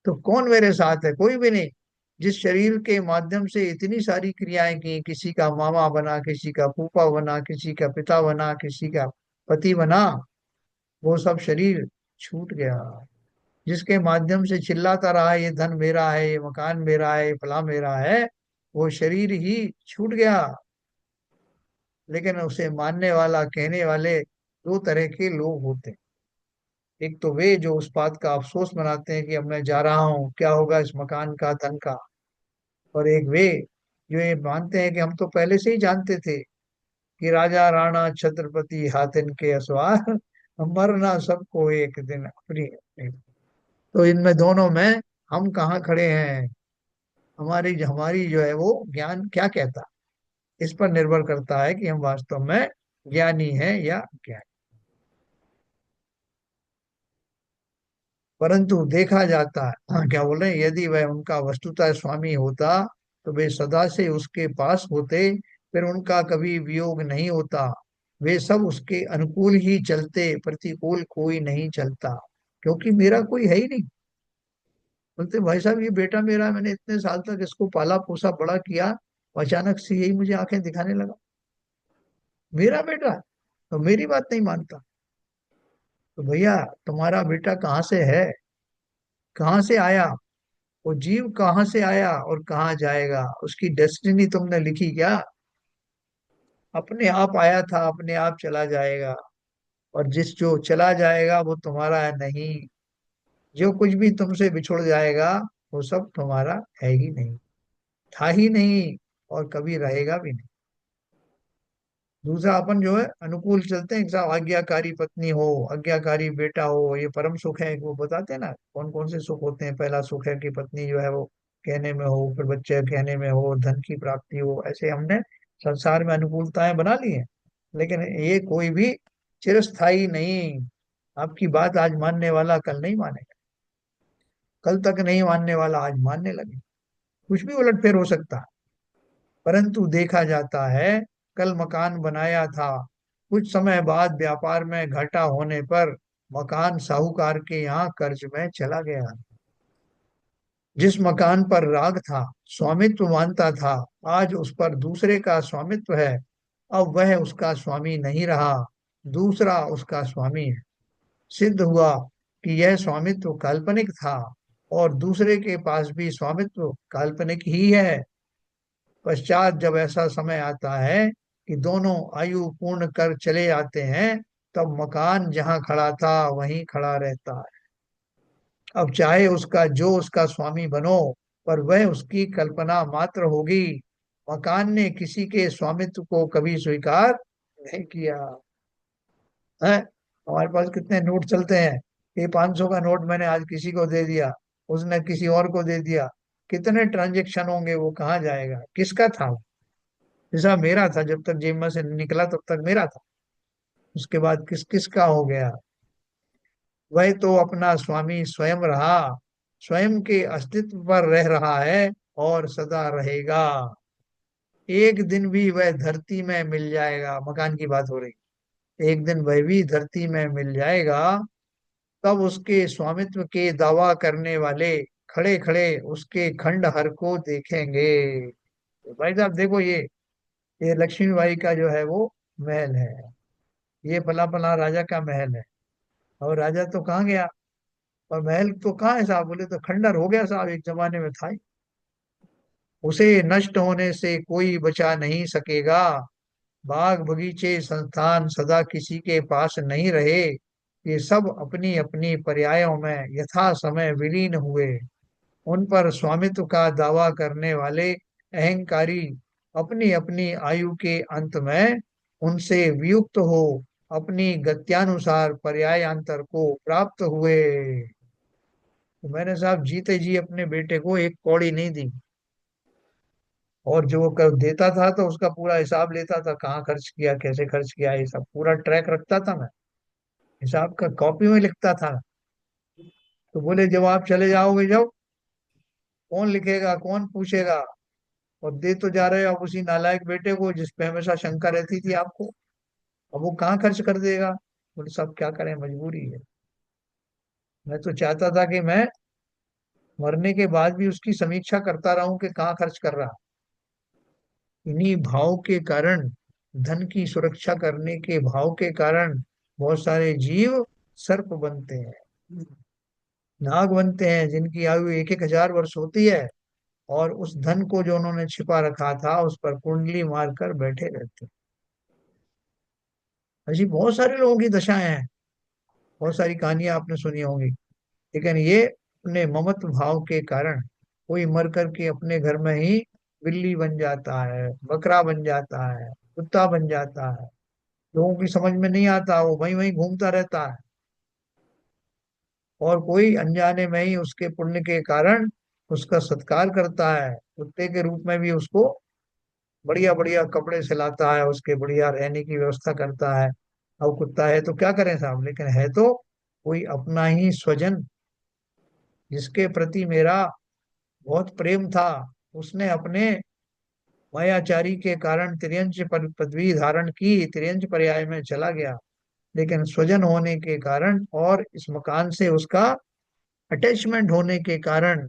तो कौन मेरे साथ है, कोई भी नहीं। जिस शरीर के माध्यम से इतनी सारी क्रियाएं की, किसी का मामा बना, किसी का फूफा बना, किसी का पिता बना, किसी का पति बना, वो सब शरीर छूट गया। जिसके माध्यम से चिल्लाता रहा ये धन मेरा है, ये मकान मेरा है, ये फला मेरा है, वो शरीर ही छूट गया। लेकिन उसे मानने वाला, कहने वाले दो तरह के लोग होते हैं। एक तो वे जो उस बात का अफसोस मनाते हैं कि अब मैं जा रहा हूँ, क्या होगा इस मकान का, धन का। और एक वे जो ये मानते हैं कि हम तो पहले से ही जानते थे कि राजा राणा छत्रपति हाथिन के असवार, मरना सबको एक दिन अपनी अपनी। तो इनमें दोनों में हम कहाँ खड़े हैं, हमारी हमारी जो है वो ज्ञान क्या कहता है, इस पर निर्भर करता है कि हम वास्तव में ज्ञानी हैं या अज्ञानी। परंतु देखा जाता है, हाँ, क्या बोल रहे हैं, यदि वह उनका वस्तुतः स्वामी होता तो वे सदा से उसके पास होते, फिर उनका कभी वियोग नहीं होता, वे सब उसके अनुकूल ही चलते, प्रतिकूल कोई नहीं चलता, क्योंकि मेरा कोई है ही नहीं। बोलते भाई साहब, ये बेटा मेरा, मैंने इतने साल तक इसको पाला पोसा बड़ा किया, अचानक से यही मुझे आंखें दिखाने लगा। मेरा बेटा तो मेरी बात नहीं मानता। तो भैया, तुम्हारा बेटा कहाँ से है, कहाँ से आया, वो जीव कहाँ से आया और कहाँ जाएगा, उसकी डेस्टिनी तुमने लिखी क्या? अपने आप आया था, अपने आप चला जाएगा। और जिस जो चला जाएगा वो तुम्हारा है नहीं। जो कुछ भी तुमसे बिछुड़ जाएगा वो सब तुम्हारा है ही नहीं, था ही नहीं, और कभी रहेगा भी नहीं। दूसरा, अपन जो है अनुकूल चलते हैं, साहब आज्ञाकारी पत्नी हो, आज्ञाकारी बेटा हो, ये परम सुख है। वो बताते हैं ना कौन कौन से सुख होते हैं। पहला सुख है कि पत्नी जो है वो कहने में हो, फिर बच्चे कहने में हो, धन की प्राप्ति हो। ऐसे हमने संसार में अनुकूलताएं बना ली हैं, लेकिन ये कोई भी चिरस्थायी नहीं। आपकी बात आज मानने वाला कल नहीं मानेगा, कल तक नहीं मानने वाला आज मानने लगे। कुछ भी उलटफेर हो सकता है। परंतु देखा जाता है, कल मकान बनाया था, कुछ समय बाद व्यापार में घाटा होने पर मकान साहूकार के यहाँ कर्ज में चला गया। जिस मकान पर राग था, स्वामित्व मानता था, आज उस पर दूसरे का स्वामित्व है। अब वह उसका स्वामी नहीं रहा, दूसरा उसका स्वामी है। सिद्ध हुआ कि यह स्वामित्व काल्पनिक था, और दूसरे के पास भी स्वामित्व काल्पनिक ही है। पश्चात जब ऐसा समय आता है कि दोनों आयु पूर्ण कर चले आते हैं, तब मकान जहां खड़ा था वहीं खड़ा रहता है। अब चाहे उसका जो उसका स्वामी बनो, पर वह उसकी कल्पना मात्र होगी। मकान ने किसी के स्वामित्व को कभी स्वीकार नहीं किया है। हमारे पास कितने नोट चलते हैं, ये 500 का नोट मैंने आज किसी को दे दिया, उसने किसी और को दे दिया। कितने ट्रांजेक्शन होंगे, वो कहाँ जाएगा, किसका था वो? जैसा मेरा था, जब तक जेब में से निकला तब तक मेरा था, उसके बाद किस किस का हो गया। वह तो अपना स्वामी स्वयं रहा, स्वयं के अस्तित्व पर रह रहा है और सदा रहेगा। एक दिन भी वह धरती में मिल जाएगा, मकान की बात हो रही, एक दिन वह भी धरती में मिल जाएगा। तब उसके स्वामित्व के दावा करने वाले खड़े खड़े उसके खंडहर को देखेंगे। तो भाई साहब देखो, ये लक्ष्मीबाई का जो है वो महल है, ये फला फला राजा का महल है। और राजा तो कहाँ गया, और महल तो कहाँ है साहब? बोले तो खंडर हो गया साहब, एक जमाने में था ही। उसे नष्ट होने से कोई बचा नहीं सकेगा। बाग बगीचे संस्थान सदा किसी के पास नहीं रहे, ये सब अपनी अपनी पर्यायों में यथा समय विलीन हुए। उन पर स्वामित्व का दावा करने वाले अहंकारी अपनी अपनी आयु के अंत में उनसे वियुक्त हो अपनी गत्यानुसार पर्यायांतर को प्राप्त हुए। तो मैंने साहब जीते जी अपने बेटे को एक कौड़ी नहीं दी, और जो वो कर देता था तो उसका पूरा हिसाब लेता था, कहाँ खर्च किया, कैसे खर्च किया, ये सब पूरा ट्रैक रखता था मैं, हिसाब का कॉपी में लिखता था। तो बोले जब आप चले जाओगे, जब कौन लिखेगा, कौन पूछेगा? और दे तो जा रहे हो आप उसी नालायक बेटे को जिस पे हमेशा शंका रहती थी आपको। अब वो कहाँ खर्च कर देगा? बोले साहब क्या करें, मजबूरी है। मैं तो चाहता था कि मैं मरने के बाद भी उसकी समीक्षा करता रहूं कि कहाँ खर्च कर रहा। इन्हीं भाव के कारण, धन की सुरक्षा करने के भाव के कारण, बहुत सारे जीव सर्प बनते हैं, नाग बनते हैं, जिनकी आयु एक एक हजार वर्ष होती है, और उस धन को जो उन्होंने छिपा रखा था उस पर कुंडली मारकर बैठे रहते हैं। ऐसी बहुत सारे लोगों की दशाएं हैं, बहुत सारी कहानियां आपने सुनी होंगी। लेकिन ये अपने ममत्व भाव के कारण कोई मर करके अपने घर में ही बिल्ली बन जाता है, बकरा बन जाता है, कुत्ता बन जाता है। लोगों की समझ में नहीं आता, वो वहीं वहीं घूमता रहता है। और कोई अनजाने में ही उसके पुण्य के कारण उसका सत्कार करता है, कुत्ते के रूप में भी उसको बढ़िया बढ़िया कपड़े सिलाता है, उसके बढ़िया रहने की व्यवस्था करता है। अब कुत्ता है तो क्या करें साहब, लेकिन है तो कोई अपना ही स्वजन, जिसके प्रति मेरा बहुत प्रेम था। उसने अपने मायाचारी के कारण तिर्यंच पदवी धारण की, तिर्यंच पर्याय में चला गया, लेकिन स्वजन होने के कारण और इस मकान से उसका अटैचमेंट होने के कारण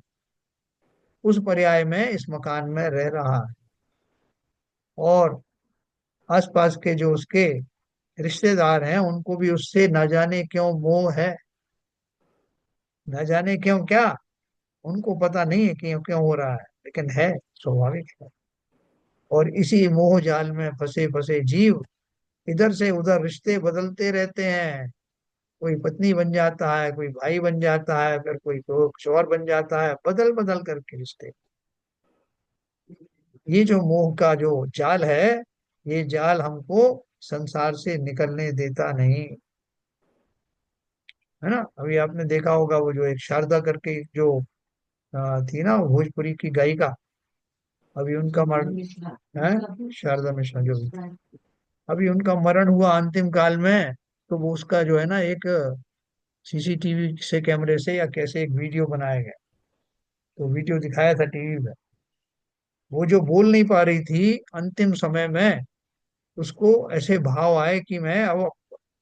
उस पर्याय में इस मकान में रह रहा है। और आसपास के जो उसके रिश्तेदार हैं उनको भी उससे न जाने क्यों मोह है, न जाने क्यों क्या, उनको पता नहीं है कि क्यों क्यों हो रहा है, लेकिन है, स्वाभाविक है। और इसी मोह जाल में फंसे फंसे जीव इधर से उधर रिश्ते बदलते रहते हैं। कोई पत्नी बन जाता है, कोई भाई बन जाता है, फिर कोई कुछ और बन जाता है, बदल बदल करके रिश्ते। ये जो मोह का जो जाल है, ये जाल हमको संसार से निकलने देता नहीं, है ना। अभी आपने देखा होगा वो जो एक शारदा करके जो थी ना, वो भोजपुरी की गायिका, अभी उनका मरण है, शारदा मिश्रा जो भी, अभी उनका मरण हुआ अंतिम काल में। तो वो उसका जो है ना एक सीसीटीवी से कैमरे से या कैसे एक वीडियो बनाया गया, तो वीडियो दिखाया था टीवी में। वो जो बोल नहीं पा रही थी अंतिम समय में, उसको ऐसे भाव आए कि मैं अब,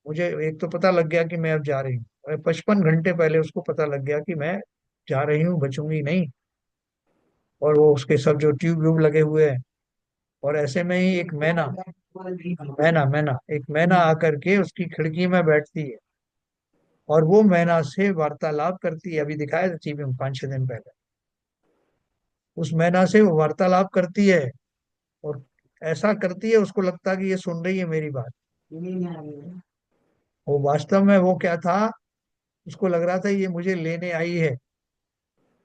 मुझे एक तो पता लग गया कि मैं अब जा रही हूँ, और 55 घंटे पहले उसको पता लग गया कि मैं जा रही हूँ, बचूंगी नहीं। और वो उसके सब जो ट्यूब व्यूब लगे हुए हैं, और ऐसे में ही एक मैना, मैना एक मैना आकर के उसकी खिड़की में बैठती है, और वो मैना से वार्तालाप करती है। अभी दिखाया था टीवी में 5-6 दिन पहले, उस मैना से वो वार्तालाप करती है, और ऐसा करती है उसको लगता कि ये सुन रही है मेरी बात। वो वास्तव में वो क्या था, उसको लग रहा था ये मुझे लेने आई है,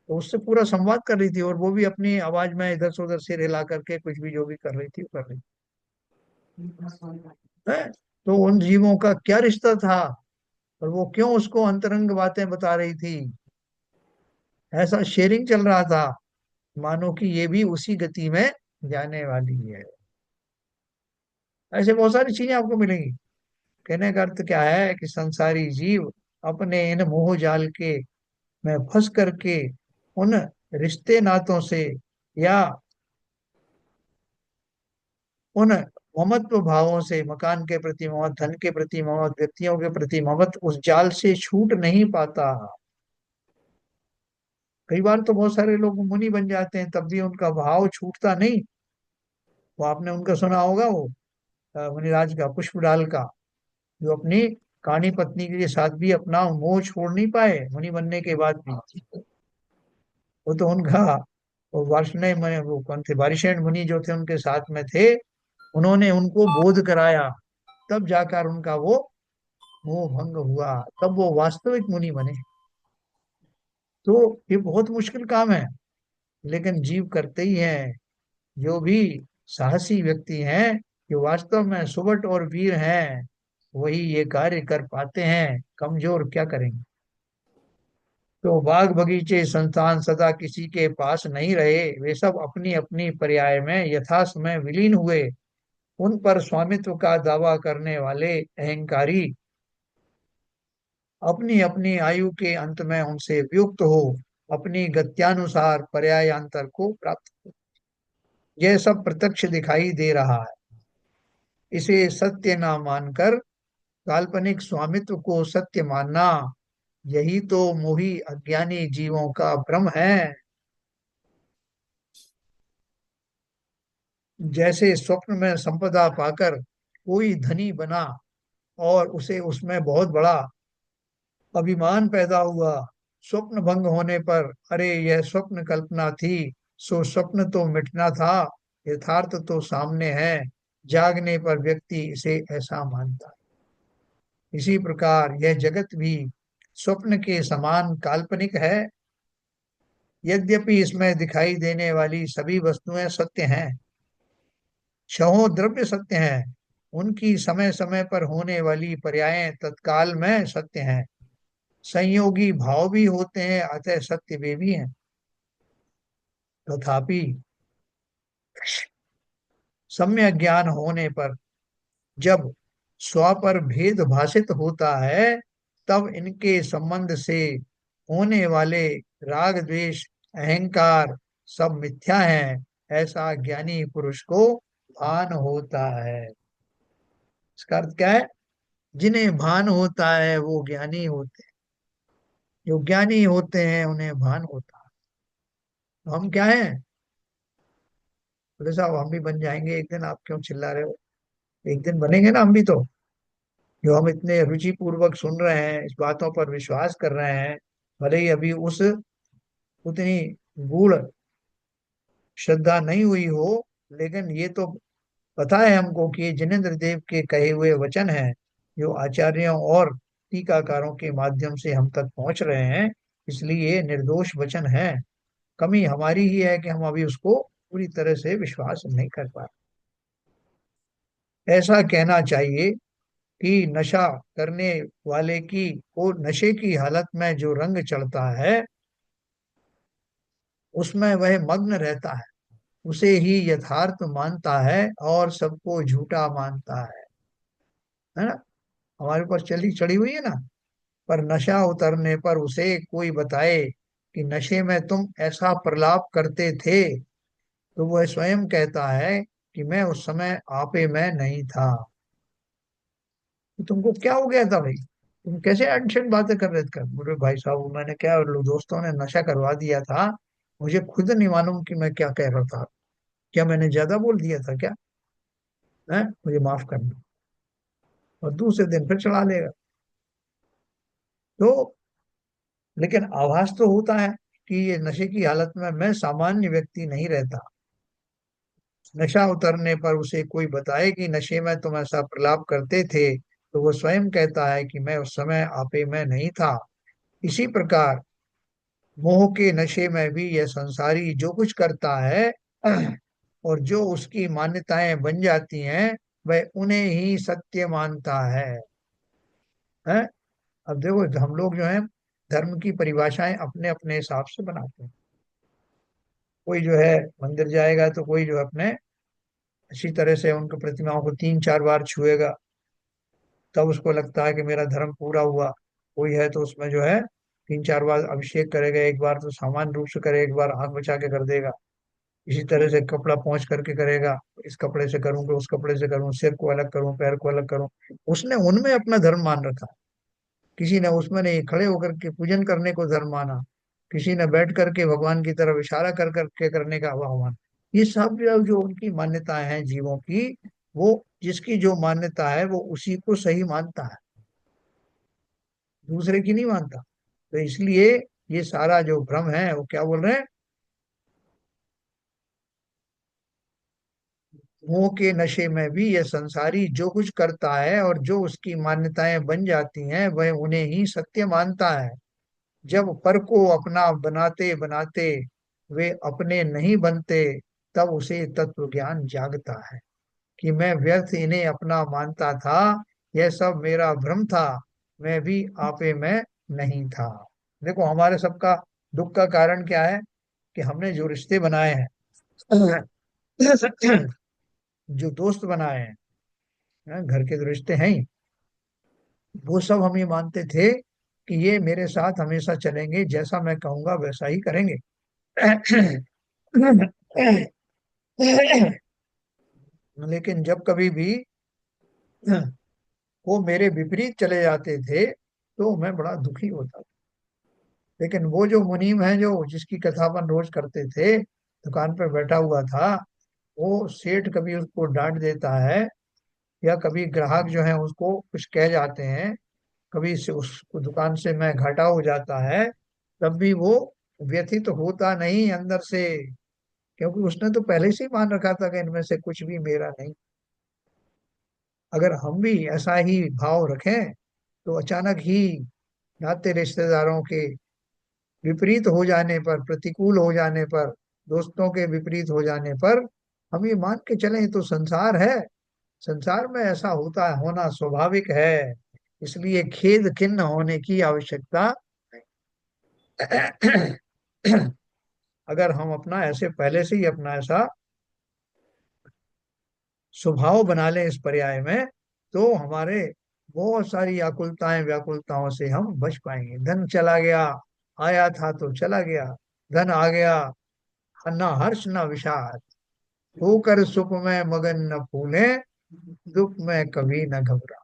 तो उससे पूरा संवाद कर रही थी, और वो भी अपनी आवाज में इधर से उधर सिर हिला करके कुछ भी जो भी कर रही थी वो कर रही है। तो उन जीवों का क्या रिश्ता था, और वो क्यों उसको अंतरंग बातें बता रही थी, ऐसा शेयरिंग चल रहा था, मानो कि ये भी उसी गति में जाने वाली है। ऐसे बहुत सारी चीजें आपको मिलेंगी। कहने का अर्थ क्या है कि संसारी जीव अपने इन मोह जाल के में फंस करके उन रिश्ते नातों से, या उन ममत्व भावों से, मकान के प्रति ममत, धन के प्रति ममत, व्यक्तियों के प्रति ममत, उस जाल से छूट नहीं पाता। कई बार तो बहुत सारे लोग मुनि बन जाते हैं, तब भी उनका भाव छूटता नहीं। वो आपने उनका सुना होगा, वो मुनिराज का, पुष्पडाल का, जो अपनी कानी पत्नी के साथ भी अपना मोह छोड़ नहीं पाए मुनि बनने के बाद भी। वो तो उनका, वो वार्ष्णेय वो कौन थे, वारिशेन मुनि जो थे उनके साथ में थे, उन्होंने उनको बोध कराया, तब जाकर उनका वो मोह भंग हुआ, तब वो वास्तविक मुनि बने। तो ये बहुत मुश्किल काम है, लेकिन जीव करते ही हैं। जो भी साहसी व्यक्ति हैं, जो वास्तव में सुबट और वीर हैं, वही ये कार्य कर पाते हैं, कमजोर क्या करेंगे। तो बाग बगीचे संस्थान सदा किसी के पास नहीं रहे, वे सब अपनी अपनी पर्याय में यथा समय विलीन हुए। उन पर स्वामित्व का दावा करने वाले अहंकारी अपनी अपनी आयु के अंत में उनसे वियुक्त हो अपनी गत्यानुसार पर्यायांतर को प्राप्त हो। यह सब प्रत्यक्ष दिखाई दे रहा है। इसे सत्य न मानकर काल्पनिक स्वामित्व को सत्य मानना, यही तो मोही अज्ञानी जीवों का भ्रम है। जैसे स्वप्न में संपदा पाकर कोई धनी बना, और उसे उसमें बहुत बड़ा अभिमान पैदा हुआ, स्वप्न भंग होने पर अरे यह स्वप्न कल्पना थी, सो स्वप्न तो मिटना था, यथार्थ तो सामने है, जागने पर व्यक्ति इसे ऐसा मानता है। इसी प्रकार यह जगत भी स्वप्न के समान काल्पनिक है। यद्यपि इसमें दिखाई देने वाली सभी वस्तुएं सत्य हैं, छहों द्रव्य सत्य हैं, उनकी समय समय पर होने वाली पर्यायें तत्काल में सत्य हैं, संयोगी भाव भी होते हैं, अतः सत्य वे भी हैं। तथापि सम्यक ज्ञान होने पर जब स्व पर भेद भाषित होता है, तब इनके संबंध से होने वाले राग द्वेष अहंकार सब मिथ्या हैं, ऐसा ज्ञानी पुरुष को भान होता है। इसका अर्थ क्या है? जिन्हें भान होता है वो ज्ञानी होते हैं, जो ज्ञानी होते हैं उन्हें भान होता है। तो हम क्या हैं? बोले साहब हम भी बन जाएंगे एक दिन, आप क्यों चिल्ला रहे हो? एक दिन बनेंगे ना हम भी तो। जो हम इतने रुचि पूर्वक सुन रहे हैं, इस बातों पर विश्वास कर रहे हैं, भले ही अभी उस उतनी गूढ़ श्रद्धा नहीं हुई हो, लेकिन ये तो पता है हमको कि ये जिनेन्द्र देव के कहे हुए वचन हैं, जो आचार्यों और टीकाकारों के माध्यम से हम तक पहुंच रहे हैं। इसलिए ये निर्दोष वचन है। कमी हमारी ही है कि हम अभी उसको पूरी तरह से विश्वास नहीं कर पा रहे। ऐसा कहना चाहिए कि नशा करने वाले की को नशे की हालत में जो रंग चढ़ता है, उसमें वह मग्न रहता है, उसे ही यथार्थ मानता है और सबको झूठा मानता है ना? हमारे ऊपर चली चढ़ी हुई है ना। पर नशा उतरने पर उसे कोई बताए कि नशे में तुम ऐसा प्रलाप करते थे, तो वह स्वयं कहता है कि मैं उस समय आपे में नहीं था। तो तुमको क्या हो गया था भाई? तुम कैसे अनशन बातें कर रहे थे? बोले भाई साहब मैंने क्या, दोस्तों ने नशा करवा दिया था, मुझे खुद नहीं मालूम कि मैं क्या कह रहा था। क्या मैंने ज्यादा बोल दिया था क्या? है, मुझे माफ करना। और दूसरे दिन फिर चढ़ा लेगा। तो लेकिन आभास तो होता है कि ये नशे की हालत में मैं सामान्य व्यक्ति नहीं रहता। नशा उतरने पर उसे कोई बताए कि नशे में तुम ऐसा प्रलाप करते थे, तो वो स्वयं कहता है कि मैं उस समय आपे में नहीं था। इसी प्रकार मोह के नशे में भी यह संसारी जो कुछ करता है और जो उसकी मान्यताएं बन जाती हैं, वह उन्हें ही सत्य मानता है। अब देखो हम लोग जो है धर्म की परिभाषाएं अपने अपने हिसाब से बनाते हैं। कोई जो है मंदिर जाएगा तो कोई जो है अपने अच्छी तरह से उनकी प्रतिमाओं को 3-4 बार छुएगा, तब उसको लगता है कि मेरा धर्म पूरा हुआ। कोई है तो उसमें जो है 3-4 बार अभिषेक करेगा, एक बार तो सामान्य रूप से करे, एक बार आंख बचा के कर देगा। इसी तरह से कपड़ा पहुंच करके करेगा, इस कपड़े से करूं कि उस कपड़े से करूं, सिर को अलग करूं, पैर को अलग करूं। उसने उनमें अपना धर्म मान रखा। किसी ने उसमें नहीं, खड़े होकर के पूजन करने को धर्म माना, किसी ने बैठ करके भगवान की तरफ इशारा कर करके करने का आह्वान। ये सब जो उनकी मान्यताएं हैं जीवों की, वो जिसकी जो मान्यता है वो उसी को सही मानता है, दूसरे की नहीं मानता। तो इसलिए ये सारा जो भ्रम है वो क्या बोल रहे हैं? मोह के नशे में भी यह संसारी जो कुछ करता है और जो उसकी मान्यताएं बन जाती हैं, वह उन्हें ही सत्य मानता है। जब पर को अपना बनाते बनाते वे अपने नहीं बनते, तब उसे तत्व ज्ञान जागता है कि मैं व्यर्थ इन्हें अपना मानता था, यह सब मेरा भ्रम था, मैं भी आपे में नहीं था। देखो हमारे सबका दुख का कारण क्या है? कि हमने जो रिश्ते बनाए हैं, जो दोस्त बनाए हैं, घर के जो रिश्ते हैं ही, वो सब हम ये मानते थे कि ये मेरे साथ हमेशा चलेंगे, जैसा मैं कहूंगा वैसा ही करेंगे। लेकिन जब कभी भी वो मेरे विपरीत चले जाते थे, तो मैं बड़ा दुखी होता था। लेकिन वो जो मुनीम है, जो जिसकी कथा अपन रोज करते थे, दुकान पर बैठा हुआ था, वो सेठ कभी उसको डांट देता है, या कभी ग्राहक जो है उसको कुछ कह जाते हैं, कभी से उस दुकान से मैं घाटा हो जाता है, तब भी वो व्यथित होता नहीं अंदर से, क्योंकि उसने तो पहले से ही मान रखा था कि इनमें से कुछ भी मेरा नहीं। अगर हम भी ऐसा ही भाव रखें, तो अचानक ही नाते रिश्तेदारों के विपरीत हो जाने पर, प्रतिकूल हो जाने पर, दोस्तों के विपरीत हो जाने पर, हम ये मान के चलें तो संसार है, संसार में ऐसा होता है, होना स्वाभाविक है। इसलिए खेद खिन्न होने की आवश्यकता अगर हम अपना ऐसे पहले से ही अपना ऐसा स्वभाव बना लें इस पर्याय में, तो हमारे बहुत सारी आकुलताएं व्याकुलताओं से हम बच पाएंगे। धन चला गया, आया था तो चला गया, धन आ गया, ना हर्ष ना विषाद। होकर सुख में मगन न फूले, दुख में कभी न घबरा।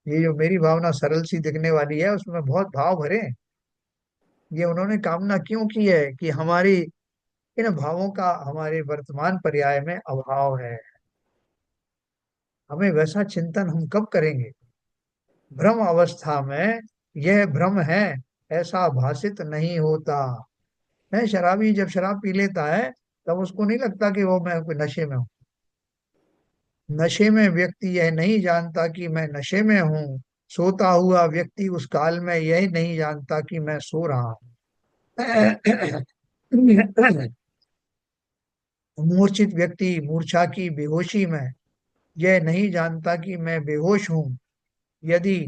ये जो मेरी भावना सरल सी दिखने वाली है, उसमें बहुत भाव भरे हैं। ये उन्होंने कामना क्यों की है कि हमारी इन भावों का हमारे वर्तमान पर्याय में अभाव है। हमें वैसा चिंतन हम कब करेंगे? भ्रम अवस्था में यह भ्रम है, ऐसा भासित नहीं होता है। शराबी जब शराब पी लेता है, तब उसको नहीं लगता कि वो मैं कोई नशे में हूँ। नशे में व्यक्ति यह नहीं जानता कि मैं नशे में हूँ। सोता हुआ व्यक्ति उस काल में यह नहीं जानता कि मैं सो रहा हूँ। मूर्छित व्यक्ति मूर्छा की बेहोशी में यह नहीं जानता कि मैं बेहोश हूँ। यदि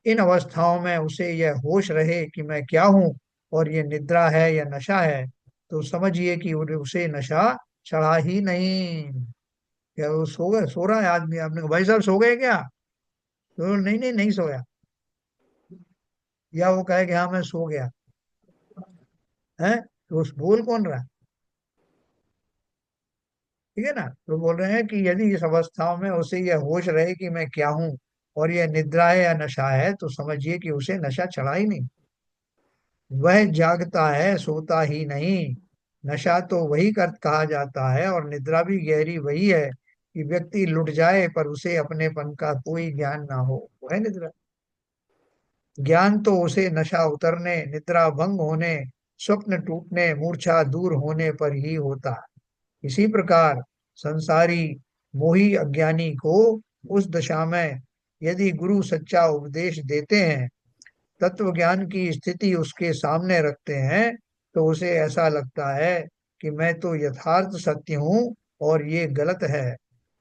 इन अवस्थाओं में उसे यह होश रहे कि मैं क्या हूँ और ये निद्रा है या नशा है, तो समझिए कि उसे नशा चढ़ा ही नहीं। क्या वो सो गए, सो रहा है आदमी? आपने कहा भाई साहब सो गए क्या? तो नहीं नहीं नहीं सोया। या वो कहे कि हाँ मैं सो गया है, तो उस बोल कौन रहा है? ठीक है ना। तो बोल रहे हैं कि यदि इस अवस्थाओं में उसे यह होश रहे कि मैं क्या हूँ और यह निद्रा है या नशा है, तो समझिए कि उसे नशा चढ़ा ही नहीं। वह जागता है, सोता ही नहीं। नशा तो वही कर कहा जाता है, और निद्रा भी गहरी वही है कि व्यक्ति लुट जाए पर उसे अपनेपन का कोई ज्ञान ना हो, वो है निद्रा। ज्ञान तो उसे नशा उतरने, निद्रा भंग होने, स्वप्न टूटने, मूर्छा दूर होने पर ही होता है। इसी प्रकार संसारी मोही अज्ञानी को उस दशा में यदि गुरु सच्चा उपदेश देते हैं, तत्व ज्ञान की स्थिति उसके सामने रखते हैं, तो उसे ऐसा लगता है कि मैं तो यथार्थ सत्य हूँ और ये गलत है,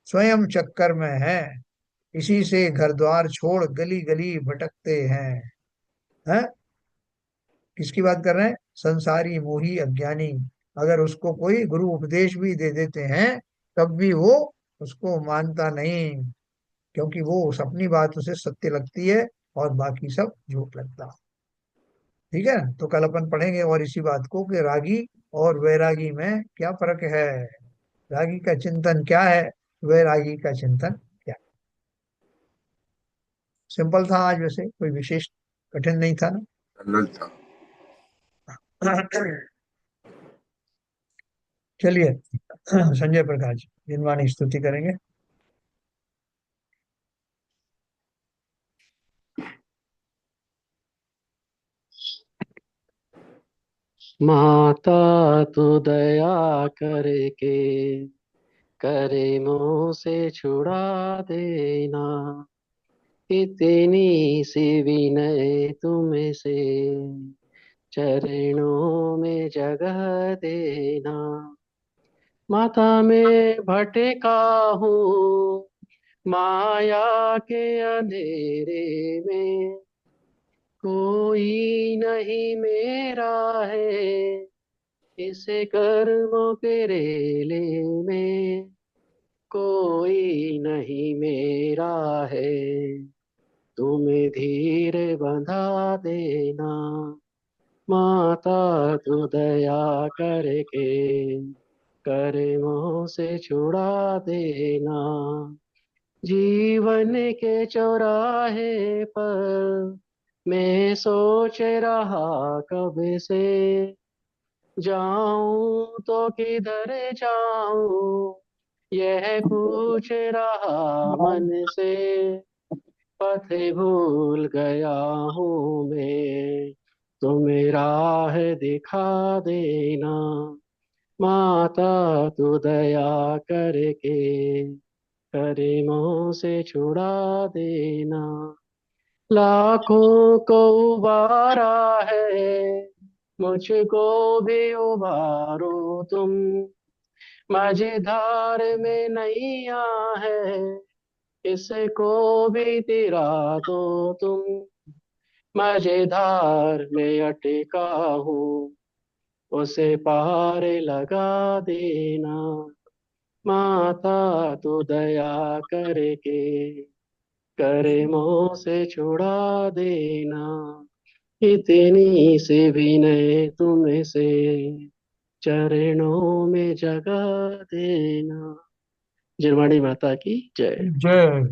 स्वयं चक्कर में है। इसी से घर द्वार छोड़ गली गली भटकते हैं। किसकी बात कर रहे हैं? संसारी मोही अज्ञानी। अगर उसको कोई गुरु उपदेश भी दे देते हैं, तब भी वो उसको मानता नहीं, क्योंकि वो उस अपनी बात उसे सत्य लगती है और बाकी सब झूठ लगता है। ठीक है ना? तो कल अपन पढ़ेंगे और इसी बात को कि रागी और वैरागी में क्या फर्क है। रागी का चिंतन क्या है, वैरागी का चिंतन क्या। सिंपल था आज, वैसे कोई विशेष कठिन नहीं था जनरल था। ना। चलिए, संजय प्रकाश जिनवाणी स्तुति करेंगे। माता तू दया करके करे मुँह से छुड़ा देना, इतनी सी विनय तुम से चरणों में जगह देना। माता में भटका हूँ माया के अंधेरे में, कोई नहीं मेरा है इस कर्मों के रेले में, कोई नहीं मेरा है तुम्हें धीरे बंधा देना। माता तू दया करके कर्मों से छुड़ा देना। जीवन के चौराहे पर मैं सोच रहा कब से, जाऊं तो किधर जाऊं यह पूछ रहा मन से, पथ भूल गया हूँ मैं तुम्हें राह दिखा देना। माता तू दया करके करीमों से छुड़ा देना। लाखों को उबारा है मुझको भी उबारो तुम, मझधार में नैया है इसको भी तिरा दो तुम, मझधार में अटका हूँ उसे पार लगा देना। माता तू दया करके कर्मों से छुड़ा देना, इतनी सी विनय तुम से चरणों में जगह देना। जिरवाणी माता की जय। जय।